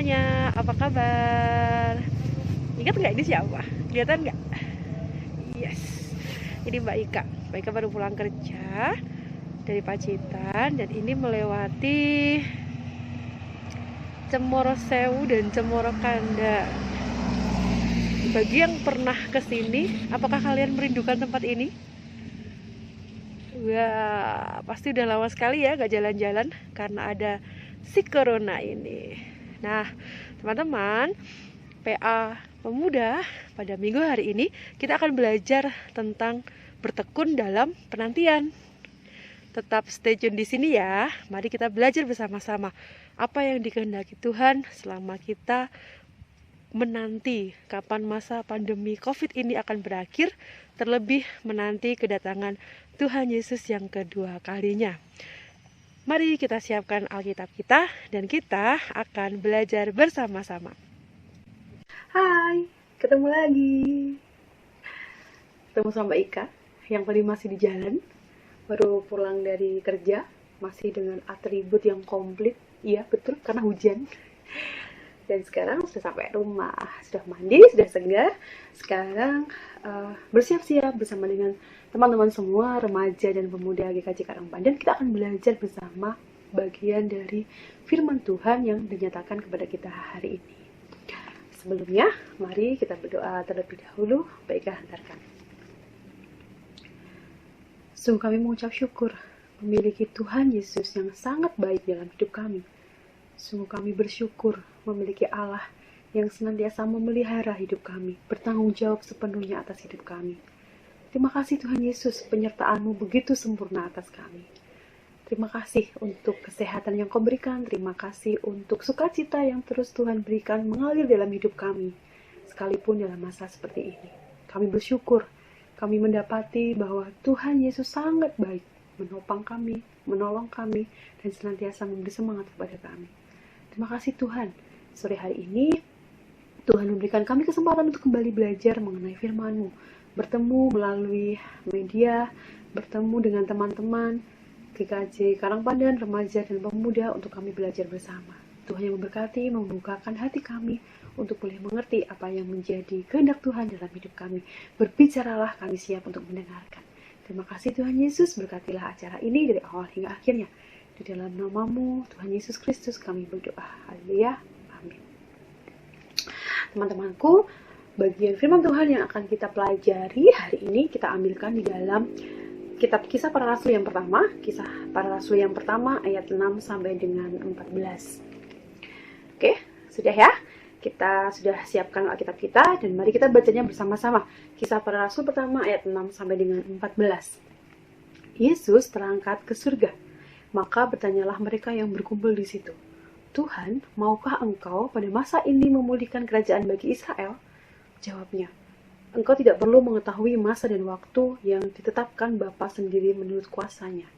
semuanya, apa kabar? Ingat nggak ini siapa? Kelihatan nggak? Yes, ini Mbak Ika. Mbak Ika baru pulang kerja dari Pacitan dan ini melewati Cemoro Sewu dan Cemoro Kanda. Bagi yang pernah kesini, apakah kalian merindukan tempat ini? Wah, pasti udah lama sekali ya gak jalan-jalan karena ada si corona ini. Nah, teman-teman, PA Pemuda pada minggu hari ini kita akan belajar tentang bertekun dalam penantian. Tetap stay tune di sini ya. Mari kita belajar bersama-sama apa yang dikehendaki Tuhan selama kita menanti kapan masa pandemi COVID ini akan berakhir, terlebih menanti kedatangan Tuhan Yesus yang kedua kalinya. Mari kita siapkan Alkitab kita dan kita akan belajar bersama-sama. Hai, ketemu lagi. Ketemu sama Mbak Ika yang tadi masih di jalan, baru pulang dari kerja, masih dengan atribut yang komplit. Iya, betul, karena hujan. Dan sekarang sudah sampai rumah, sudah mandi, sudah segar. Sekarang bersiap-siap bersama dengan teman-teman semua, remaja dan pemuda GKJ Karangpandan. Kita akan belajar bersama bagian dari firman Tuhan yang dinyatakan kepada kita hari ini. Sebelumnya, mari kita berdoa terlebih dahulu. Baiklah, hantarkan. Sungguh kami mengucap syukur memiliki Tuhan Yesus yang sangat baik dalam hidup kami. Sungguh kami bersyukur memiliki Allah yang senantiasa memelihara hidup kami, bertanggung jawab sepenuhnya atas hidup kami. Terima kasih Tuhan Yesus, penyertaan-Mu begitu sempurna atas kami. Terima kasih untuk kesehatan yang Kau berikan, terima kasih untuk sukacita yang terus Tuhan berikan mengalir dalam hidup kami, sekalipun dalam masa seperti ini. Kami bersyukur, kami mendapati bahwa Tuhan Yesus sangat baik, menopang kami, menolong kami, dan senantiasa memberi semangat kepada kami. Terima kasih Tuhan, sore hari ini Tuhan memberikan kami kesempatan untuk kembali belajar mengenai firman-Mu, bertemu melalui media, bertemu dengan teman-teman GKJ Karangpandan, remaja dan pemuda untuk kami belajar bersama. Tuhan yang memberkati, membukakan hati kami untuk boleh mengerti apa yang menjadi kehendak Tuhan dalam hidup kami. Berbicaralah, kami siap untuk mendengarkan. Terima kasih Tuhan Yesus, berkatilah acara ini dari awal hingga akhirnya. Di dalam nama-Mu, Tuhan Yesus Kristus, kami berdoa. Haleluya. Amin. Teman-temanku, bagian firman Tuhan yang akan kita pelajari hari ini kita ambilkan di dalam Kitab Kisah Para Rasul yang pertama, Kisah Para Rasul yang pertama ayat 6 sampai dengan 14. Oke, sudah ya? Kita sudah siapkan Alkitab kita dan mari kita bacanya bersama-sama. Kisah Para Rasul pertama ayat 6 sampai dengan 14. Yesus terangkat ke surga. Maka bertanyalah mereka yang berkumpul di situ, "Tuhan, maukah Engkau pada masa ini memulihkan kerajaan bagi Israel?" Jawabnya, "Engkau tidak perlu mengetahui masa dan waktu yang ditetapkan Bapa sendiri menurut kuasanya.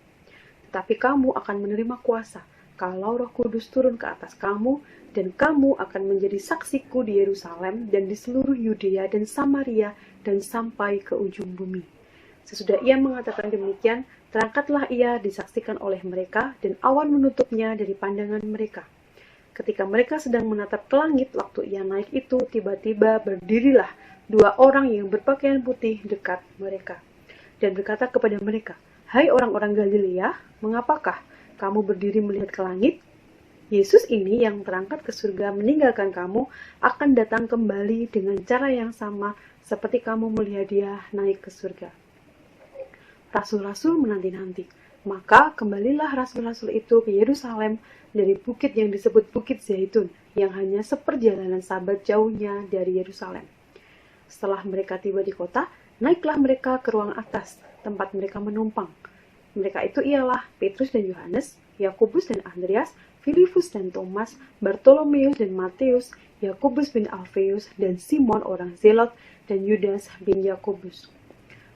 Tetapi kamu akan menerima kuasa kalau Roh Kudus turun ke atas kamu, dan kamu akan menjadi saksiku di Yerusalem dan di seluruh Yudea dan Samaria dan sampai ke ujung bumi." Sesudah ia mengatakan demikian, terangkatlah ia disaksikan oleh mereka, dan awan menutupnya dari pandangan mereka. Ketika mereka sedang menatap ke langit waktu ia naik itu, tiba-tiba berdirilah dua orang yang berpakaian putih dekat mereka, dan berkata kepada mereka, "Hai orang-orang Galilea, mengapakah kamu berdiri melihat ke langit? Yesus ini yang terangkat ke surga meninggalkan kamu akan datang kembali dengan cara yang sama seperti kamu melihat dia naik ke surga." Rasul-rasul menanti-nanti. Maka kembalilah rasul-rasul itu ke Yerusalem dari bukit yang disebut Bukit Zaitun, yang hanya seperjalanan sabat jauhnya dari Yerusalem. Setelah mereka tiba di kota, naiklah mereka ke ruang atas, tempat mereka menumpang. Mereka itu ialah Petrus dan Yohanes, Yakobus dan Andreas, Filipus dan Thomas, Bartolomeus dan Matius, Yakobus bin Alfeus dan Simon orang Zelot, dan Yudas bin Yakobus.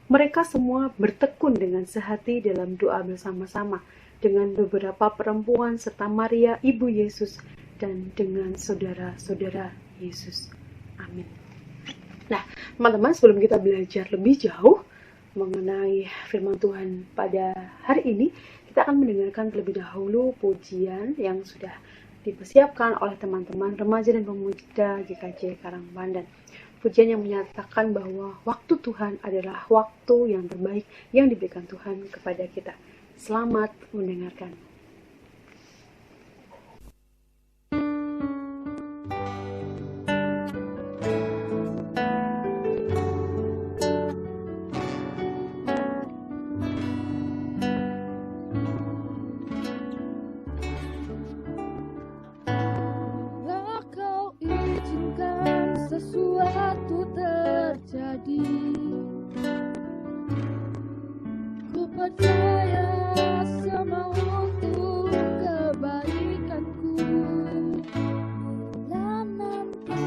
Mereka semua bertekun dengan sehati dalam doa bersama-sama dengan beberapa perempuan serta Maria ibu Yesus dan dengan saudara-saudara Yesus. Amin. Nah, teman-teman, sebelum kita belajar lebih jauh mengenai firman Tuhan pada hari ini, kita akan mendengarkan terlebih dahulu pujian yang sudah dipersiapkan oleh teman-teman remaja dan pemuda GKJ Karangpandan. Pujian yang menyatakan bahwa waktu Tuhan adalah waktu yang terbaik yang diberikan Tuhan kepada kita. Selamat mendengarkan. Sesuatu terjadi, ku percaya semua untuk kebaikanku. Dan nanti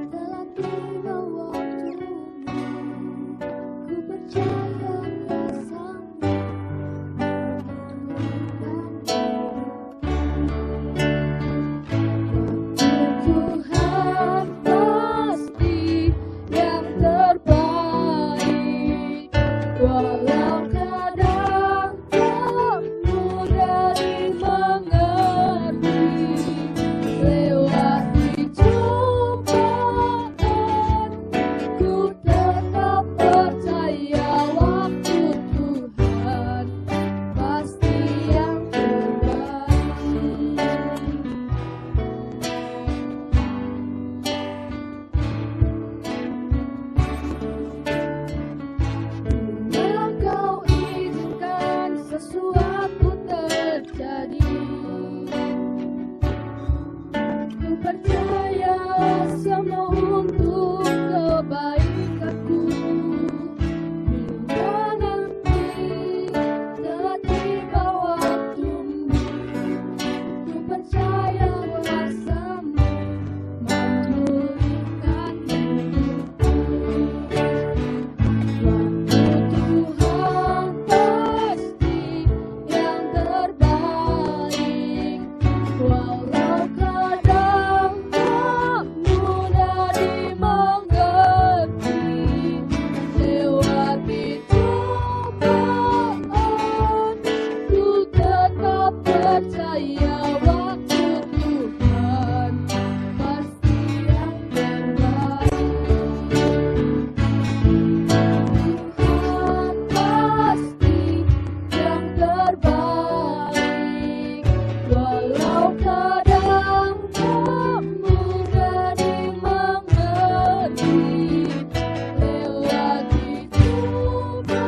telah tiba waktumu, ku percaya kuasa-Mu Tuhan pasti yang terbaik, walau kadang tak mudah dimengerti. Lewati cobaan, ku tetap percaya waktu Tuhan pasti yang terbaik. Engkau izinkan sesuatu terjadi, ku percaya semua untuk kebaikanku. Bila nanti telah tiba waktumu, ku percaya kuasa-Mu memulihkan hidupku. Tuhan pasti yang terbaik, walau kadang tak mudah dimengerti. Lewati cobaan, ku tetap percaya waktu Tuhan pasti yang terbaik. Tuhan pasti yang terbaik, walau kadang tak mudah dimengerti. Lewati cobaan,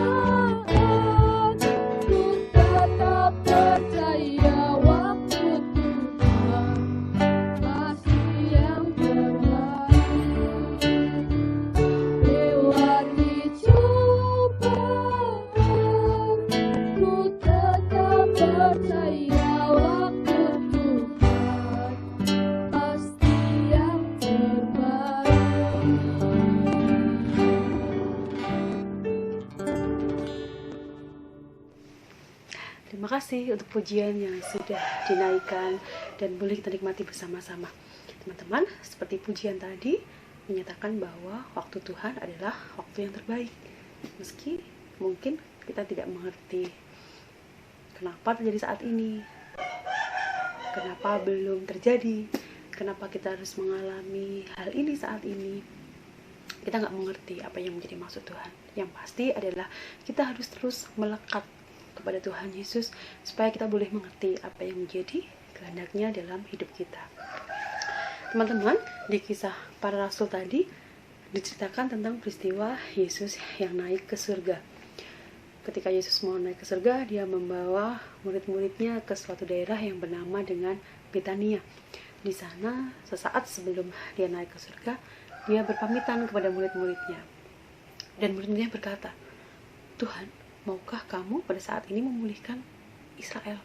ku tetap percaya waktu Tuhan pasti yang terbaik. Lewati cobaan, ku tetap percaya waktu Tuhan pasti yang terbaik. Terima kasih untuk pujian yang sudah dinaikkan dan boleh kita nikmati bersama-sama. Teman-teman, seperti pujian tadi menyatakan bahwa waktu Tuhan adalah waktu yang terbaik. Meski mungkin kita tidak mengerti kenapa terjadi saat ini, kenapa belum terjadi, kenapa kita harus mengalami hal ini saat ini. Kita nggak mengerti apa yang menjadi maksud Tuhan. Yang pasti adalah kita harus terus melekat kepada Tuhan Yesus supaya kita boleh mengerti apa yang menjadi kehendaknya dalam hidup kita. Teman-teman, di kisah para rasul tadi diceritakan tentang peristiwa Yesus yang naik ke surga. Ketika Yesus mau naik ke surga, dia membawa murid-muridnya ke suatu daerah yang bernama dengan Betania. Di sana, sesaat sebelum dia naik ke surga, dia berpamitan kepada murid-muridnya. Dan murid-muridnya berkata, "Tuhan, maukah kamu pada saat ini memulihkan Israel?"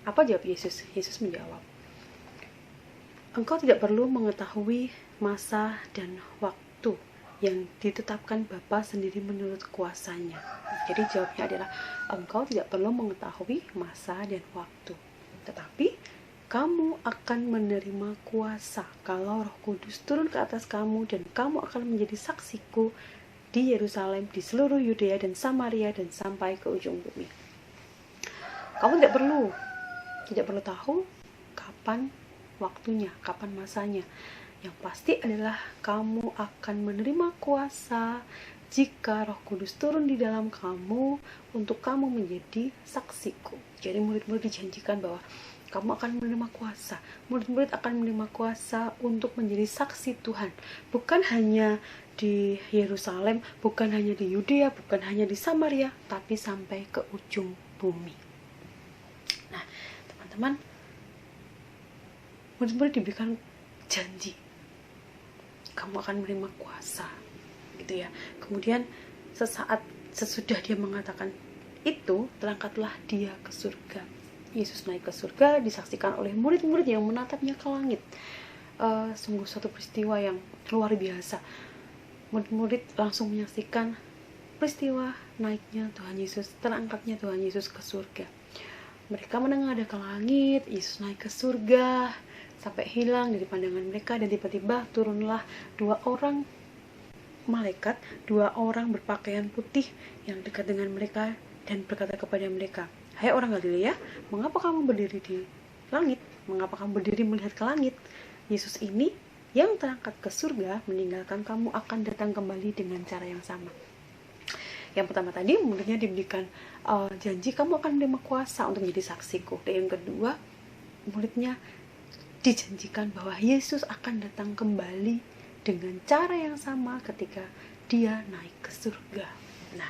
Apa jawab Yesus? Yesus menjawab, "Engkau tidak perlu mengetahui masa dan waktu yang ditetapkan Bapa sendiri menurut kuasanya." Jadi jawabnya adalah, engkau tidak perlu mengetahui masa dan waktu, tetapi kamu akan menerima kuasa kalau Roh Kudus turun ke atas kamu, dan kamu akan menjadi saksiku di Yerusalem, di seluruh Yudea dan Samaria, dan sampai ke ujung bumi. Kamu tidak perlu tahu kapan waktunya, kapan masanya. Yang pasti adalah kamu akan menerima kuasa jika Roh Kudus turun di dalam kamu untuk kamu menjadi saksiku. Jadi murid-murid dijanjikan bahwa kamu akan menerima kuasa. Murid-murid akan menerima kuasa untuk menjadi saksi Tuhan. Bukan hanya di Yerusalem, bukan hanya di Yudea, bukan hanya di Samaria, tapi sampai ke ujung bumi. Nah, teman-teman, murid-murid diberikan janji. Kamu akan menerima kuasa, gitu ya. Kemudian sesaat sesudah dia mengatakan itu, terangkatlah dia ke surga. Yesus naik ke surga, disaksikan oleh murid-murid yang menatapnya ke langit. Sungguh suatu peristiwa yang luar biasa. Murid-murid langsung menyaksikan peristiwa naiknya Tuhan Yesus, terangkatnya Tuhan Yesus ke surga. Mereka menengadah ke langit, Yesus naik ke surga, sampai hilang dari pandangan mereka, dan tiba-tiba turunlah 2 orang malaikat, 2 orang berpakaian putih yang dekat dengan mereka dan berkata kepada mereka, "Hai orang Galilea, mengapa kamu berdiri di langit? Mengapa kamu berdiri melihat ke langit? Yesus ini yang terangkat ke surga meninggalkan kamu akan datang kembali dengan cara yang sama." Yang pertama tadi, muridnya diberikan janji kamu akan menerima kuasa untuk menjadi saksiku. Dan yang kedua, muridnya dijanjikan bahwa Yesus akan datang kembali dengan cara yang sama ketika dia naik ke surga. Nah,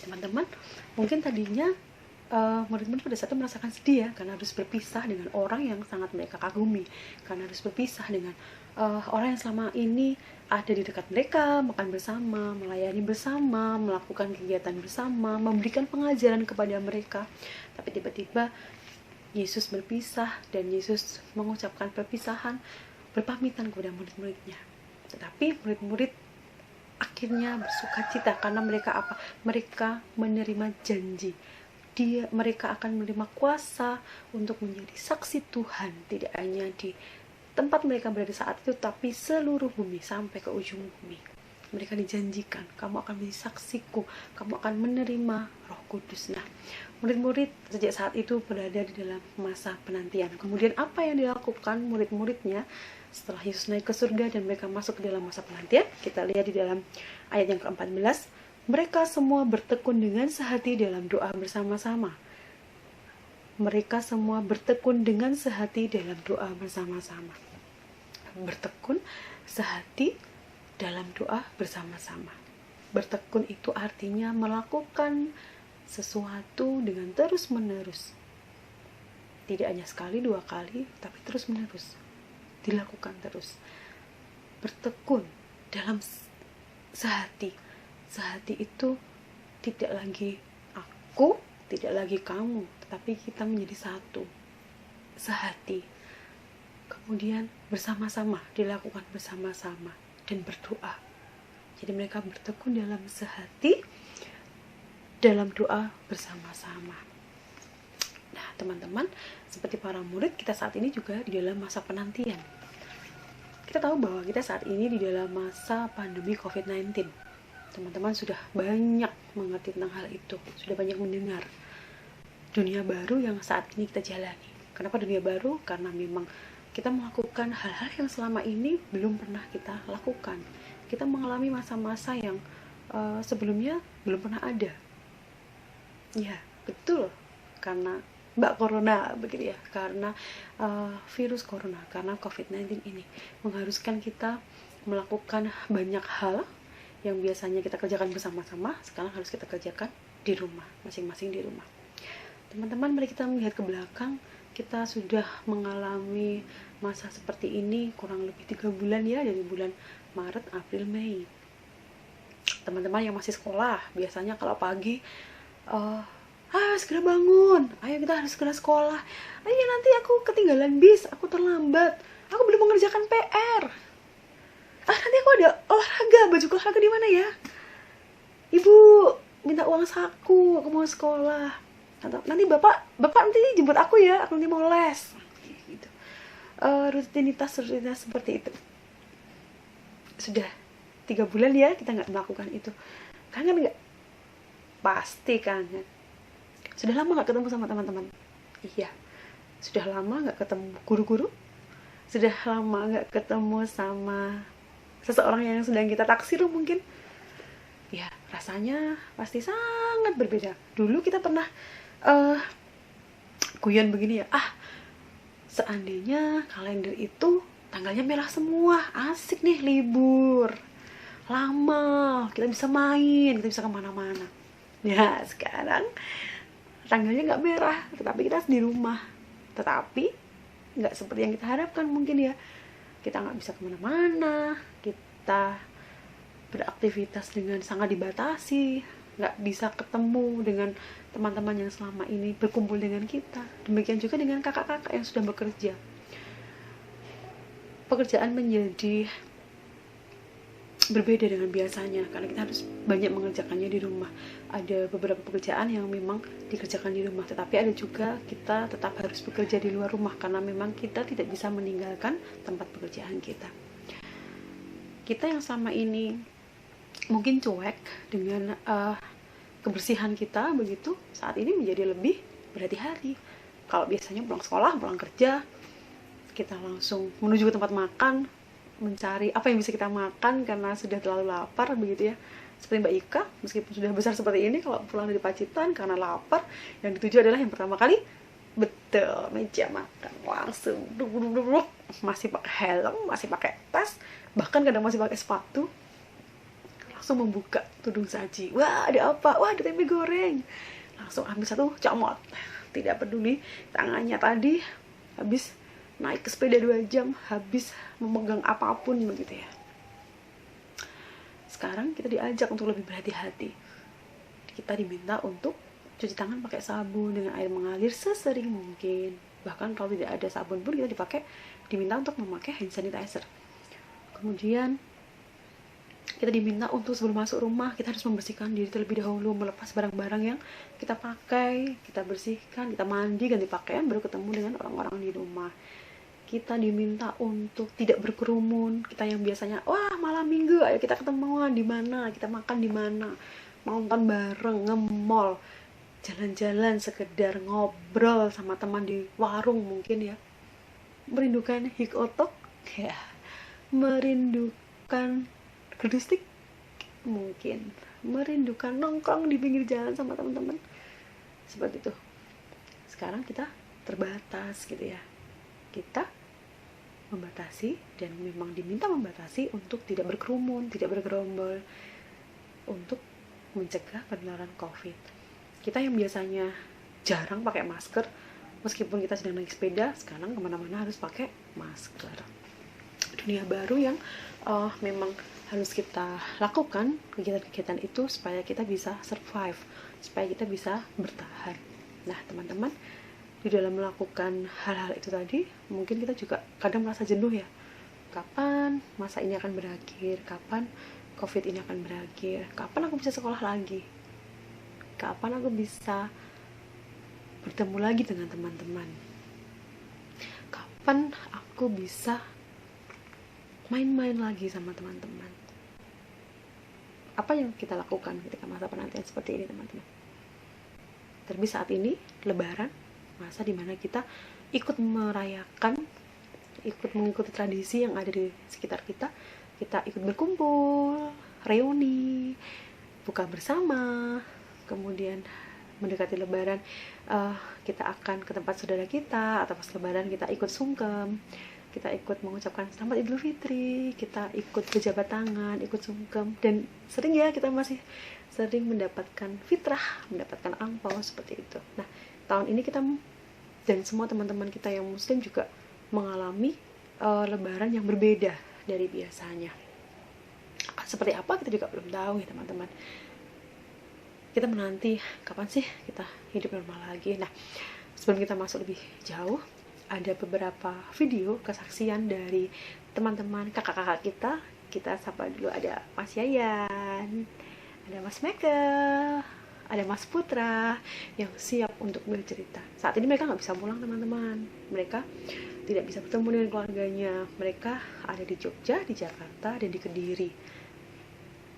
teman-teman, mungkin tadinya murid-murid pada saat itu merasakan sedih ya, karena harus berpisah dengan orang yang sangat mereka kagumi, karena harus berpisah dengan orang yang selama ini ada di dekat mereka, makan bersama, melayani bersama, melakukan kegiatan bersama, memberikan pengajaran kepada mereka. Tapi tiba-tiba Yesus berpisah, dan Yesus mengucapkan perpisahan, berpamitan kepada murid-muridnya. Tetapi murid-murid akhirnya bersuka cita karena mereka apa? Mereka menerima janji. Mereka akan menerima kuasa untuk menjadi saksi Tuhan, tidak hanya di tempat mereka berada saat itu, tapi seluruh bumi sampai ke ujung bumi. Mereka dijanjikan, kamu akan menjadi saksiku, kamu akan menerima Roh Kudus. Nah, murid-murid sejak saat itu berada di dalam masa penantian. Kemudian apa yang dilakukan murid-muridnya setelah Yesus naik ke surga dan mereka masuk ke dalam masa penantian? Kita lihat di dalam ayat yang ke-14. Mereka semua bertekun dengan sehati dalam doa bersama-sama. Mereka semua bertekun dengan sehati dalam doa bersama-sama. Bertekun sehati dalam doa bersama-sama. Bertekun itu artinya melakukan sesuatu dengan terus-menerus. Tidak hanya sekali, 2 kali, tapi terus-menerus. Dilakukan terus. Bertekun dalam sehati. Sehati itu tidak lagi aku, tidak lagi kamu, tetapi kita menjadi satu. Sehati. Kemudian bersama-sama, dilakukan bersama-sama dan berdoa. Jadi mereka bertekun dalam sehati, dalam doa bersama-sama. Nah, teman-teman, seperti para murid, kita saat ini juga di dalam masa penantian. Kita tahu bahwa kita saat ini di dalam masa pandemi COVID-19. Teman-teman sudah banyak mengerti tentang hal itu, sudah banyak mendengar dunia baru yang saat ini kita jalani. Kenapa dunia baru? Karena memang kita melakukan hal-hal yang selama ini belum pernah kita lakukan. Kita mengalami masa-masa yang sebelumnya belum pernah ada. Ya, betul. Karena Mbak Corona, begitu ya. Karena virus Corona, karena COVID-19 ini mengharuskan kita melakukan banyak hal yang biasanya kita kerjakan bersama-sama, sekarang harus kita kerjakan di rumah, masing-masing di rumah. Teman-teman, mari kita melihat ke belakang. Kita sudah mengalami masa seperti ini kurang lebih 3 bulan ya, dari bulan Maret, April, Mei. Teman-teman yang masih sekolah, biasanya kalau pagi segera bangun, ayo kita harus segera sekolah, ayo nanti aku ketinggalan bis, aku terlambat, aku belum mengerjakan PR, nanti aku ada olahraga, baju olahraga di mana ya, ibu minta uang saku, aku mau sekolah, atau nanti bapak nanti jemput aku ya, aku nanti mau les gitu. Rutinitas seperti itu sudah 3 bulan ya kita nggak melakukan itu. Kangen nggak? Pasti kangen. Sudah lama nggak ketemu sama teman-teman. Iya, Sudah lama nggak ketemu guru-guru, sudah lama nggak ketemu sama seseorang yang sedang kita taksir mungkin. Ya, rasanya pasti sangat berbeda. Dulu kita pernah guyon begini ya, seandainya kalender itu tanggalnya merah semua, asik nih libur lama, kita bisa main, kita bisa kemana-mana. Ya, sekarang tanggalnya nggak merah, tetapi kita di rumah. Tetapi nggak seperti yang kita harapkan mungkin ya. Kita nggak bisa kemana-mana, kita beraktivitas dengan sangat dibatasi, nggak bisa ketemu dengan teman-teman yang selama ini berkumpul dengan kita. Demikian juga dengan kakak-kakak yang sudah bekerja. Pekerjaan menjadi berbeda dengan biasanya karena kita harus banyak mengerjakannya di rumah. Ada beberapa pekerjaan yang memang dikerjakan di rumah, tetapi ada juga kita tetap harus bekerja di luar rumah karena memang kita tidak bisa meninggalkan tempat pekerjaan kita. Kita yang selama ini mungkin cuek dengan kebersihan kita begitu, saat ini menjadi lebih berhati-hati. Kalau biasanya pulang sekolah, pulang kerja, kita langsung menuju ke tempat makan, mencari apa yang bisa kita makan karena sudah terlalu lapar begitu ya. Seperti Mbak Ika, meskipun sudah besar seperti ini, kalau pulang dari Pacitan karena lapar, yang dituju adalah yang pertama kali, betul, meja makan. Langsung duduk, masih pakai helm, masih pakai tas, bahkan kadang masih pakai sepatu. Langsung membuka tudung saji. Wah, ada apa? Wah, ada tempe goreng. Langsung ambil satu, comot. Tidak peduli tangannya tadi habis naik ke sepeda 2 jam, habis memegang apapun begitu ya. Sekarang kita diajak untuk lebih berhati-hati. Kita diminta untuk cuci tangan pakai sabun dengan air mengalir sesering mungkin. Bahkan kalau tidak ada sabun pun kita diminta untuk memakai hand sanitizer. Kemudian kita diminta untuk sebelum masuk rumah kita harus membersihkan diri terlebih dahulu, melepas barang-barang yang kita pakai, kita bersihkan, kita mandi, ganti pakaian, baru ketemu dengan orang-orang di rumah. Kita diminta untuk tidak berkerumun. Kita yang biasanya, wah malam minggu, ayo kita ketemuan di mana, kita makan di mana, nonton bareng, nge-mall, jalan-jalan, sekedar ngobrol sama teman di warung mungkin ya. Merindukan hikotok, ya, merindukan gedustik, mungkin merindukan nongkrong di pinggir jalan sama teman-teman, seperti itu. Sekarang kita terbatas gitu ya. Kita membatasi dan memang diminta membatasi untuk tidak berkerumun, tidak bergerombol, untuk mencegah penularan COVID. Kita yang biasanya jarang pakai masker, meskipun kita sedang naik sepeda, sekarang kemana-mana harus pakai masker. Dunia baru yang memang harus kita lakukan kegiatan-kegiatan itu supaya kita bisa survive, supaya kita bisa bertahan. Nah, teman-teman, di dalam melakukan hal-hal itu tadi, mungkin kita juga kadang merasa jenuh ya. Kapan masa ini akan berakhir? Kapan COVID ini akan berakhir? Kapan aku bisa sekolah lagi? Kapan aku bisa bertemu lagi dengan teman-teman? Kapan aku bisa main-main lagi sama teman-teman? Apa yang kita lakukan ketika masa penantian seperti ini, teman-teman? Terlebih saat ini, Lebaran, masa dimana kita ikut merayakan, ikut mengikuti tradisi yang ada di sekitar kita. Kita ikut berkumpul, reuni, buka bersama, kemudian mendekati Lebaran, kita akan ke tempat saudara kita, atau pas Lebaran kita ikut sungkem, kita ikut mengucapkan selamat Idul Fitri, kita ikut berjabat tangan, ikut sungkem, dan sering ya kita masih sering mendapatkan fitrah, mendapatkan angpau seperti itu. Nah, tahun ini kita dan semua teman-teman kita yang muslim juga mengalami Lebaran yang berbeda dari biasanya. Seperti apa kita juga belum tahu ya teman-teman. Kita menanti kapan sih kita hidup normal lagi. Nah, sebelum kita masuk lebih jauh, ada beberapa video kesaksian dari teman-teman kakak-kakak kita. Kita sapa dulu, ada Mas Yayan, ada Mas Michael, ada Mas Putra yang siap untuk bercerita. Saat ini mereka nggak bisa pulang, teman-teman. Mereka tidak bisa bertemu dengan keluarganya. Mereka ada di Jogja, di Jakarta, dan di Kediri.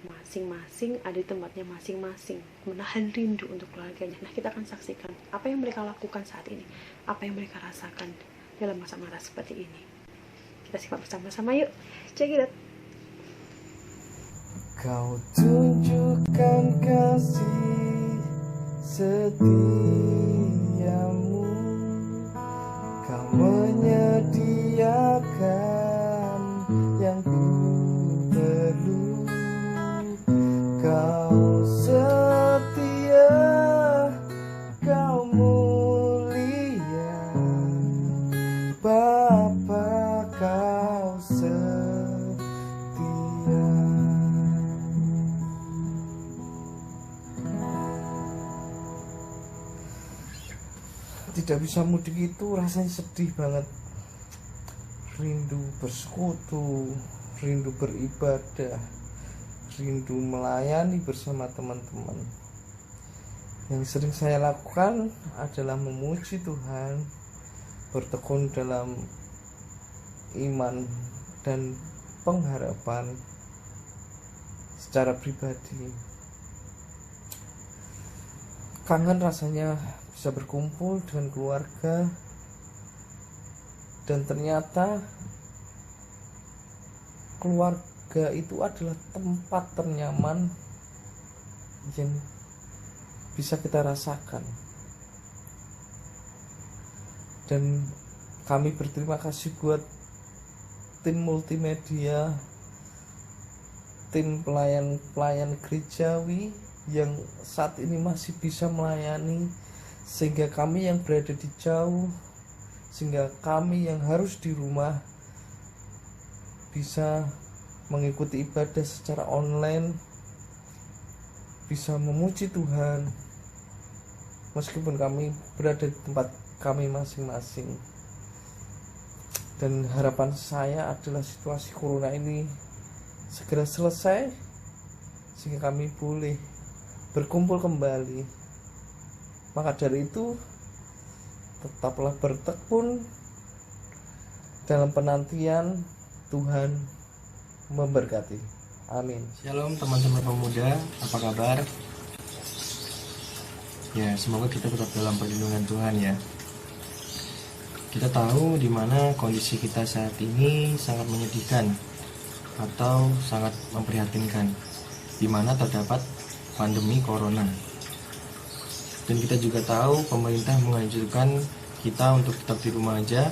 Mas masing-masing ada di tempatnya masing-masing, menahan rindu untuk keluarganya. Nah, kita akan saksikan apa yang mereka lakukan saat ini, apa yang mereka rasakan dalam masa-masa seperti ini. Kita simak bersama-sama yuk. Check it out. Kau tunjukkan kasih setiamu, kau menyediakan yang ku perlu. Kau setia, kau mulia, Bapa kau setia. Tidak bisa mudik itu rasanya sedih banget. Rindu bersekutu, rindu beribadah, rindu melayani bersama teman-teman. Yang sering saya lakukan adalah memuji Tuhan, bertekun dalam iman dan pengharapan secara pribadi. Kangen rasanya bisa berkumpul dengan keluarga, dan ternyata keluarga itu adalah tempat ternyaman yang bisa kita rasakan. Dan kami berterima kasih buat tim multimedia, tim pelayan gerejawi yang saat ini masih bisa melayani, sehingga kami yang berada di jauh, sehingga kami yang harus di rumah bisa mengikuti ibadah secara online, bisa memuji Tuhan meskipun kami berada di tempat kami masing-masing. Dan harapan saya adalah situasi corona ini segera selesai sehingga kami boleh berkumpul kembali. Maka dari itu, tetaplah bertekun dalam penantian. Tuhan memberkati. Amin. Shalom teman-teman pemuda, apa kabar? Ya, semoga kita tetap dalam perlindungan Tuhan ya. Kita tahu di mana kondisi kita saat ini sangat menyedihkan atau sangat memprihatinkan, di mana terdapat pandemi corona. Dan kita juga tahu pemerintah menganjurkan kita untuk tetap di rumah aja,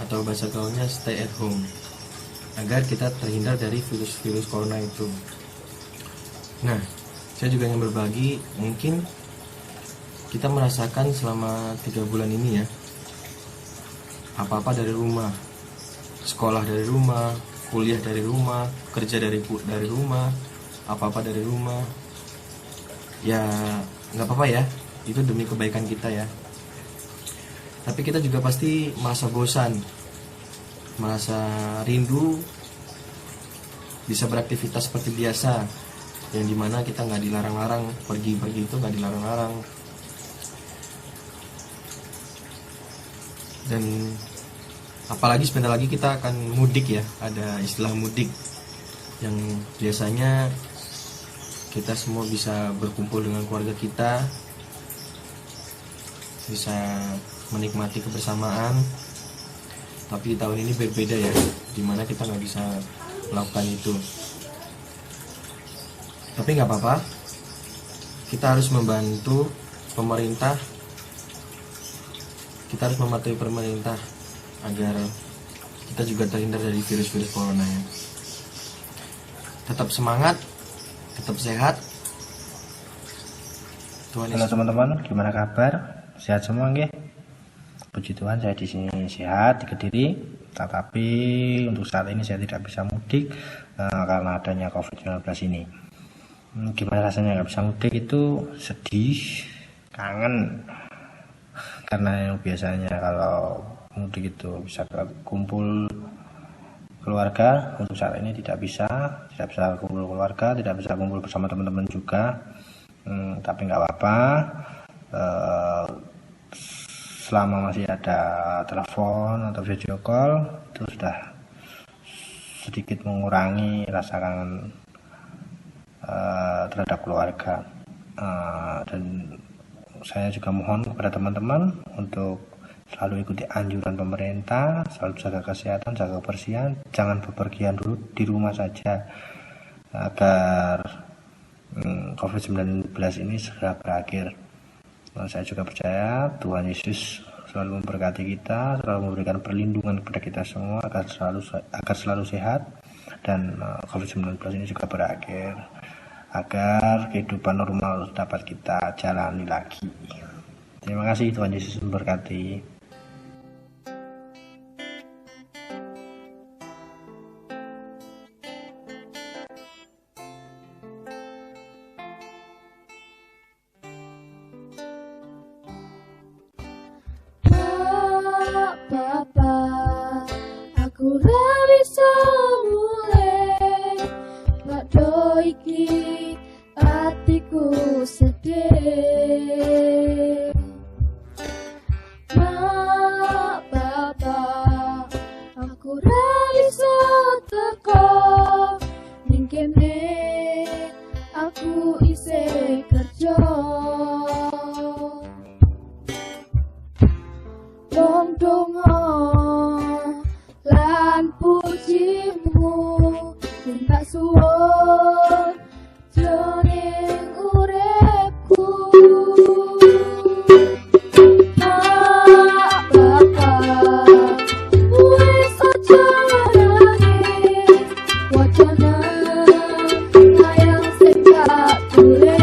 atau bahasa gaulnya stay at home, agar kita terhindar dari virus-virus corona itu. Nah, saya juga ingin berbagi, mungkin kita merasakan selama 3 bulan ini ya, apa-apa dari rumah, sekolah dari rumah, kuliah dari rumah, kerja dari rumah, apa-apa dari rumah. Ya, nggak apa-apa ya, itu demi kebaikan kita ya. Tapi kita juga pasti merasa bosan, merasa rindu bisa beraktivitas seperti biasa, yang dimana kita nggak dilarang-larang pergi-pergi, itu nggak dilarang-larang. Dan apalagi sebentar lagi kita akan mudik ya, ada istilah mudik yang biasanya kita semua bisa berkumpul dengan keluarga kita, bisa menikmati kebersamaan. Tapi tahun ini berbeda ya, dimana kita nggak bisa melakukan itu. Tapi nggak apa-apa, kita harus membantu pemerintah, kita harus mematuhi pemerintah agar kita juga terhindar dari virus-virus corona ya. Tetap semangat, tetap sehat. Tuhan Halo teman-teman, gimana kabar? Sehat semua nggih? Puji Tuhan, saya di sini sehat di Kediri. Tetapi untuk saat ini saya tidak bisa mudik karena adanya COVID-19 ini. Gimana rasanya nggak bisa mudik? Itu sedih, kangen. Karena yang biasanya kalau mudik itu bisa kumpul keluarga, untuk saat ini tidak bisa kumpul keluarga, tidak bisa kumpul bersama teman-teman juga. Tapi nggak apa-apa. Selama masih ada telepon atau video call, itu sudah sedikit mengurangi rasa kangen terhadap keluarga. Dan saya juga mohon kepada teman-teman untuk selalu ikuti anjuran pemerintah, selalu jaga kesehatan, jaga kebersihan, jangan bepergian dulu, di rumah saja agar COVID-19 ini segera berakhir. Saya juga percaya Tuhan Yesus selalu memberkati kita, selalu memberikan perlindungan kepada kita semua agar selalu sehat, dan COVID-19 ini juga berakhir, agar kehidupan normal dapat kita jalani lagi. Terima kasih, Tuhan Yesus memberkati. Papa, aku ra bisa mulai padha iki atiku sedih. Papa, aku ra bisa teko ning kene, aku isih kerja. Wong donga lan pujimu minta suwun jroning uripku. Papa, wis aja nangis, wacana layang sing tak tulis.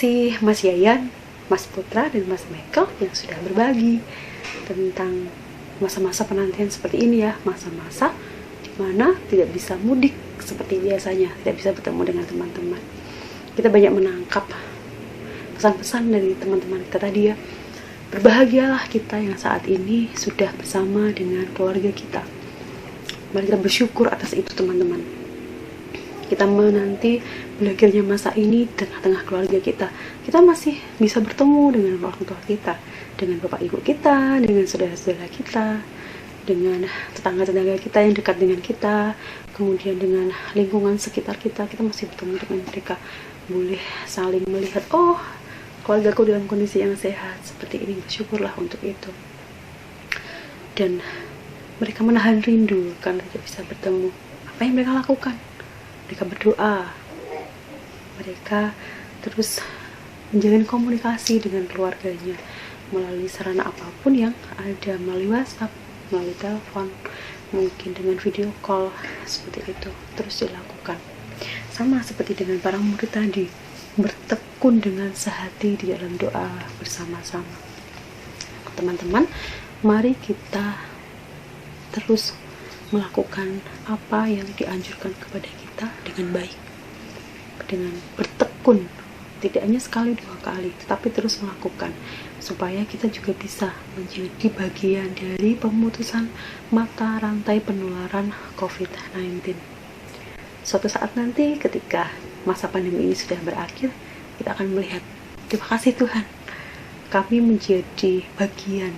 kasih Mas Yayan, Mas Putra, dan Mas Michael yang sudah berbagi tentang masa-masa penantian seperti ini ya, masa-masa dimana tidak bisa mudik seperti biasanya, tidak bisa bertemu dengan teman-teman. Kita banyak menangkap pesan-pesan dari teman-teman kita tadi ya. Berbahagialah kita yang saat ini sudah bersama dengan keluarga kita. Mari kita bersyukur atas itu teman-teman. Kita menanti berakhirnya masa ini tengah-tengah keluarga kita. Kita masih bisa bertemu dengan orang tua kita, dengan bapak ibu kita, dengan saudara-saudara kita, dengan tetangga-tetangga kita yang dekat dengan kita, kemudian dengan lingkungan sekitar kita. Kita masih bertemu dengan mereka, boleh saling melihat, oh keluargaku dalam kondisi yang sehat seperti ini. Bersyukurlah untuk itu. Dan mereka menahan rindu karena tidak bisa bertemu. Apa yang mereka lakukan? Mereka berdoa, mereka terus menjalin komunikasi dengan keluarganya melalui sarana apapun yang ada, melalui WhatsApp, melalui telepon, mungkin dengan video call, seperti itu terus dilakukan. Sama seperti dengan para murid tadi, bertekun dengan sehati di dalam doa bersama-sama. Teman-teman, mari kita terus melakukan apa yang dianjurkan kepada kita dengan baik, dengan bertekun, tidak hanya sekali dua kali, tetapi terus melakukan, supaya kita juga bisa menjadi bagian dari pemutusan mata rantai penularan COVID-19. Suatu saat nanti ketika masa pandemi ini sudah berakhir, kita akan melihat, terima kasih Tuhan, kami menjadi bagian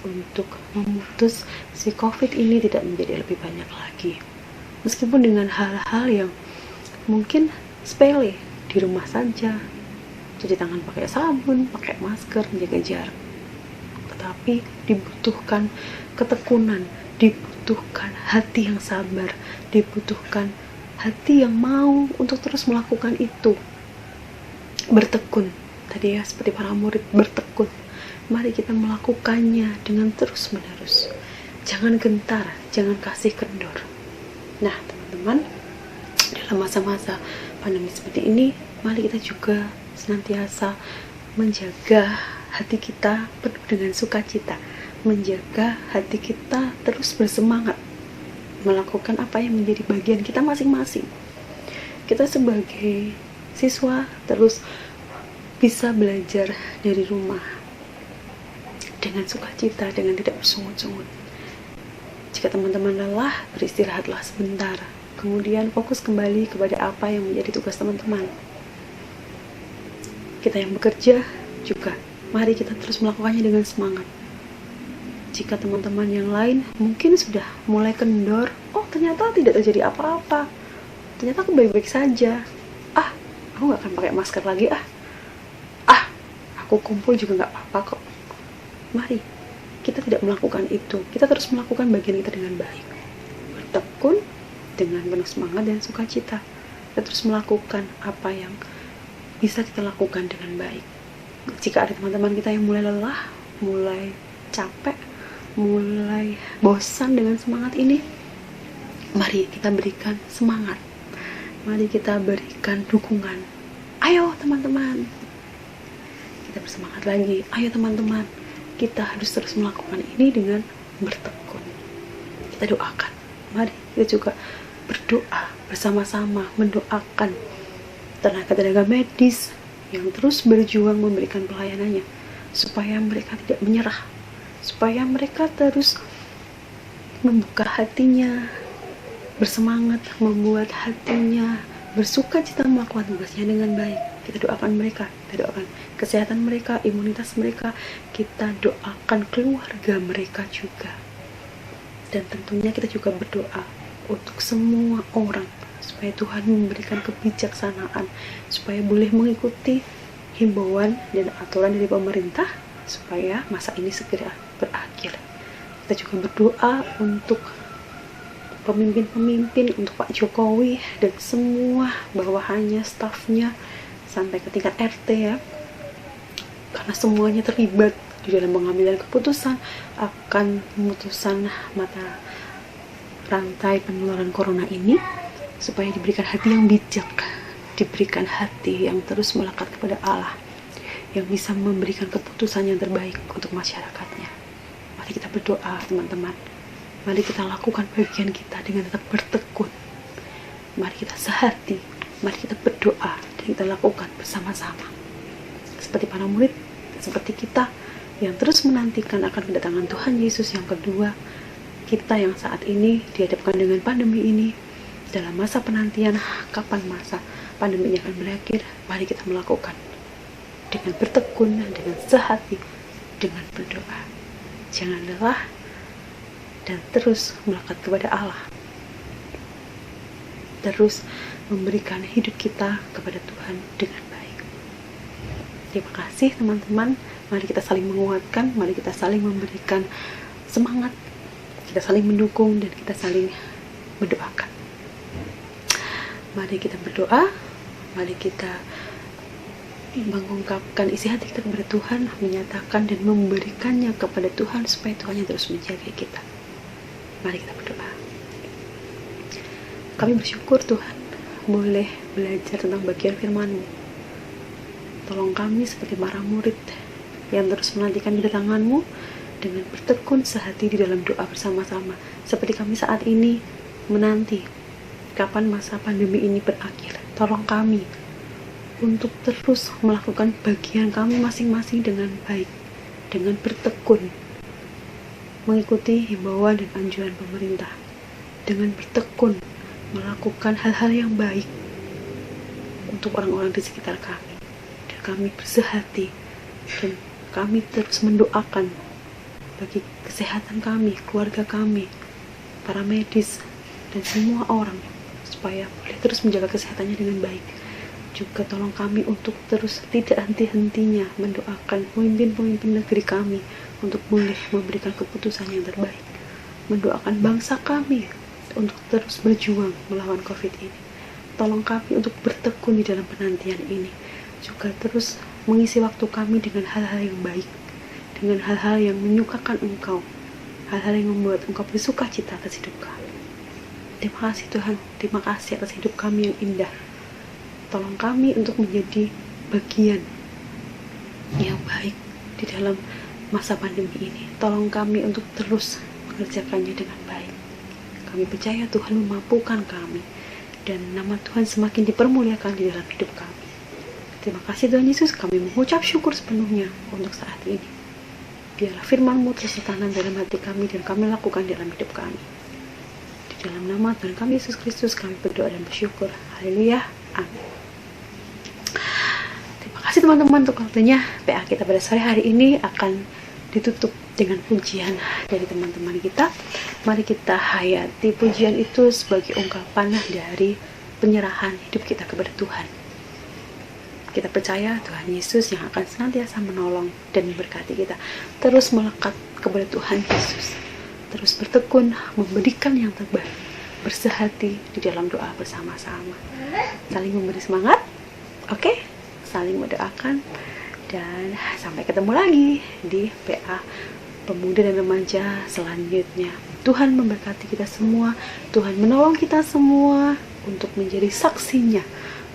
untuk memutus si COVID ini tidak menjadi lebih banyak lagi. Meskipun dengan hal-hal yang mungkin sepele, di rumah saja, cuci tangan pakai sabun, pakai masker, menjaga jarak. Tetapi dibutuhkan ketekunan, dibutuhkan hati yang sabar, dibutuhkan hati yang mau untuk terus melakukan itu. Bertekun, tadi ya seperti para murid bertekun. Mari kita melakukannya dengan terus-menerus. Jangan gentar, jangan kasih kendor. Nah, teman-teman, dalam masa-masa pandemi seperti ini, mari kita juga senantiasa menjaga hati kita penuh dengan sukacita, menjaga hati kita terus bersemangat, melakukan apa yang menjadi bagian kita masing-masing. Kita sebagai siswa terus bisa belajar dari rumah, dengan sukacita, dengan tidak bersungut-sungut. Jika teman-teman lelah, beristirahatlah sebentar. Kemudian fokus kembali kepada apa yang menjadi tugas teman-teman. Kita yang bekerja juga, mari kita terus melakukannya dengan semangat. Jika teman-teman yang lain mungkin sudah mulai kendor, oh ternyata tidak terjadi apa-apa, ternyata aku baik-baik saja, aku gak akan pakai masker lagi, aku kumpul juga gak apa-apa kok. Mari kita tidak melakukan itu, kita terus melakukan bagian kita dengan baik, bertekun dengan penuh semangat dan sukacita. Kita terus melakukan apa yang bisa kita lakukan dengan baik. Jika ada teman-teman kita yang mulai lelah, mulai capek, mulai bosan dengan semangat ini, mari kita berikan semangat, mari kita berikan dukungan. Ayo teman-teman, kita bersemangat lagi. Ayo teman-teman, kita harus terus melakukan ini dengan bertekun. Kita doakan, mari kita juga berdoa bersama-sama, mendoakan tenaga-tenaga medis yang terus berjuang memberikan pelayanannya, supaya mereka tidak menyerah, supaya mereka terus membuka hatinya, bersemangat, membuat hatinya bersukacita melakukan tugasnya dengan baik. Kita doakan mereka, kita doakan kesehatan mereka, imunitas mereka, kita doakan keluarga mereka juga. Dan tentunya kita juga berdoa untuk semua orang, supaya Tuhan memberikan kebijaksanaan, supaya boleh mengikuti himbauan dan aturan dari pemerintah, supaya masa ini segera berakhir. Kita juga berdoa untuk pemimpin-pemimpin, untuk Pak Jokowi dan semua bawahannya, stafnya, sampai ke tingkat RT ya, karena semuanya terlibat di dalam pengambilan keputusan akan pemutusan mata rantai penularan corona ini, supaya diberikan hati yang bijak, diberikan hati yang terus melekat kepada Allah, yang bisa memberikan keputusan yang terbaik untuk masyarakatnya. Mari kita berdoa teman-teman, mari kita lakukan bagian kita dengan tetap bertekun, mari kita sehati, mari kita berdoa dan kita lakukan bersama-sama. Seperti para murid, seperti kita yang terus menantikan akan kedatangan Tuhan Yesus yang kedua, kita yang saat ini dihadapkan dengan pandemi ini, dalam masa penantian kapan masa pandemi ini akan berakhir, mari kita melakukan dengan bertekun, dengan sehati, dengan berdoa. Jangan lelah dan terus melekat kepada Allah. Terus memberikan hidup kita kepada Tuhan dengan baik. Terima kasih teman-teman. Mari kita saling menguatkan, mari kita saling memberikan semangat, kita saling mendukung, dan kita saling mendoakan. Mari kita berdoa, mari kita mengungkapkan isi hati kita kepada Tuhan, menyatakan dan memberikannya kepada Tuhan supaya Tuhan yang terus menjaga kita. Mari kita berdoa. Kami bersyukur Tuhan boleh belajar tentang bagian firman-Mu. Tolong kami seperti para murid yang terus menantikan kedatangan-Mu dengan bertekun sehati di dalam doa bersama-sama, seperti kami saat ini menanti kapan masa pandemi ini berakhir. Tolong kami untuk terus melakukan bagian kami masing-masing dengan baik, dengan bertekun, mengikuti himbauan dan anjuran pemerintah, dengan bertekun melakukan hal-hal yang baik untuk orang-orang di sekitar kami. Dan kami bersehati dan kami terus mendoakan bagi kesehatan kami, keluarga kami, para medis, dan semua orang supaya boleh terus menjaga kesehatannya dengan baik. Juga tolong kami untuk terus tidak henti-hentinya mendoakan pemimpin-pemimpin negeri kami untuk boleh memberikan keputusan yang terbaik, mendoakan bangsa kami untuk terus berjuang melawan COVID ini. Tolong kami untuk bertekun di dalam penantian ini, juga terus mengisi waktu kami dengan hal-hal yang baik, dengan hal-hal yang menyukakan Engkau, hal-hal yang membuat Engkau bersuka cita atas hidup kami. Terima kasih Tuhan, terima kasih atas hidup kami yang indah. Tolong kami untuk menjadi bagian yang baik di dalam masa pandemi ini. Tolong kami untuk terus mengerjakannya dengan baik. Kami percaya Tuhan memampukan kami, dan nama Tuhan semakin dipermuliakan di dalam hidup kami. Terima kasih Tuhan Yesus, kami mengucap syukur sepenuhnya untuk saat ini. Biarlah firman-Mu terus ditanam dalam hati kami dan kami lakukan dalam hidup kami. Di dalam nama Tuhan kami Yesus Kristus kami berdoa dan bersyukur. Haleluya. Amin. Terima kasih teman-teman untuk waktunya. PA kita pada sore hari ini akan ditutup dengan pujian dari teman-teman kita. Mari kita hayati pujian itu sebagai ungkapan dari penyerahan hidup kita kepada Tuhan. Kita percaya Tuhan Yesus yang akan senantiasa menolong dan memberkati kita. Terus melekat kepada Tuhan Yesus, terus bertekun memberikan yang terbaik, bersehati di dalam doa bersama-sama, saling memberi semangat, oke? Saling mendoakan, dan sampai ketemu lagi di PA Pemuda dan Remaja selanjutnya. Tuhan memberkati kita semua, Tuhan menolong kita semua untuk menjadi saksinya,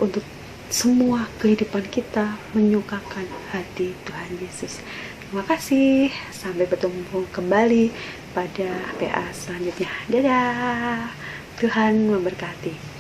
untuk semua kehidupan kita menyukakan hati Tuhan Yesus. Terima kasih, sampai bertemu kembali pada PA selanjutnya. Dadah, Tuhan memberkati.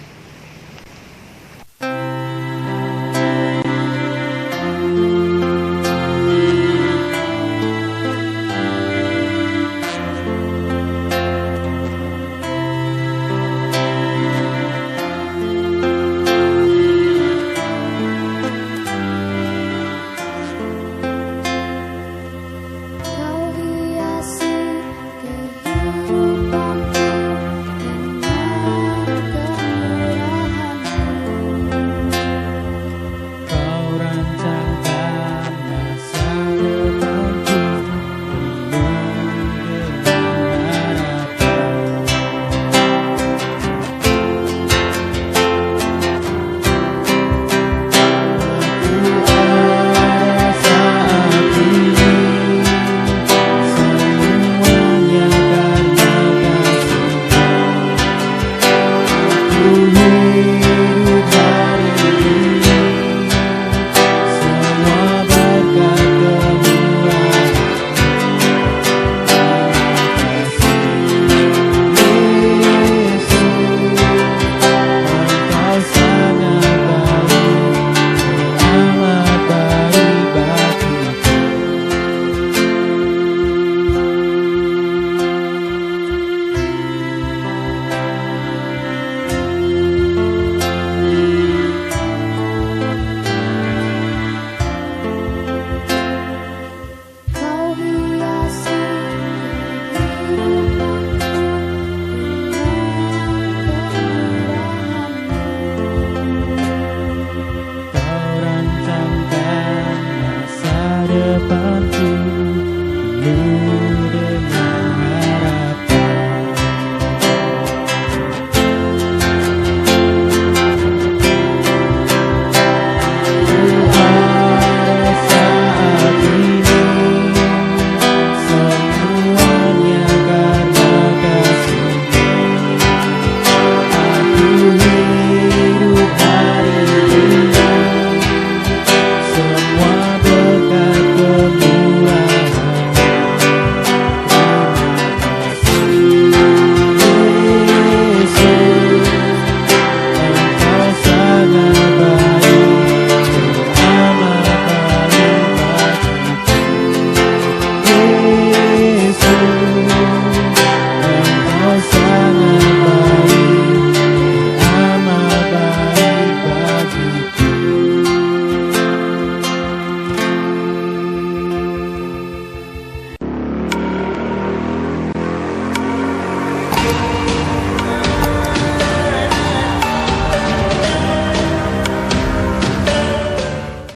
Kau hiasi kehidupanku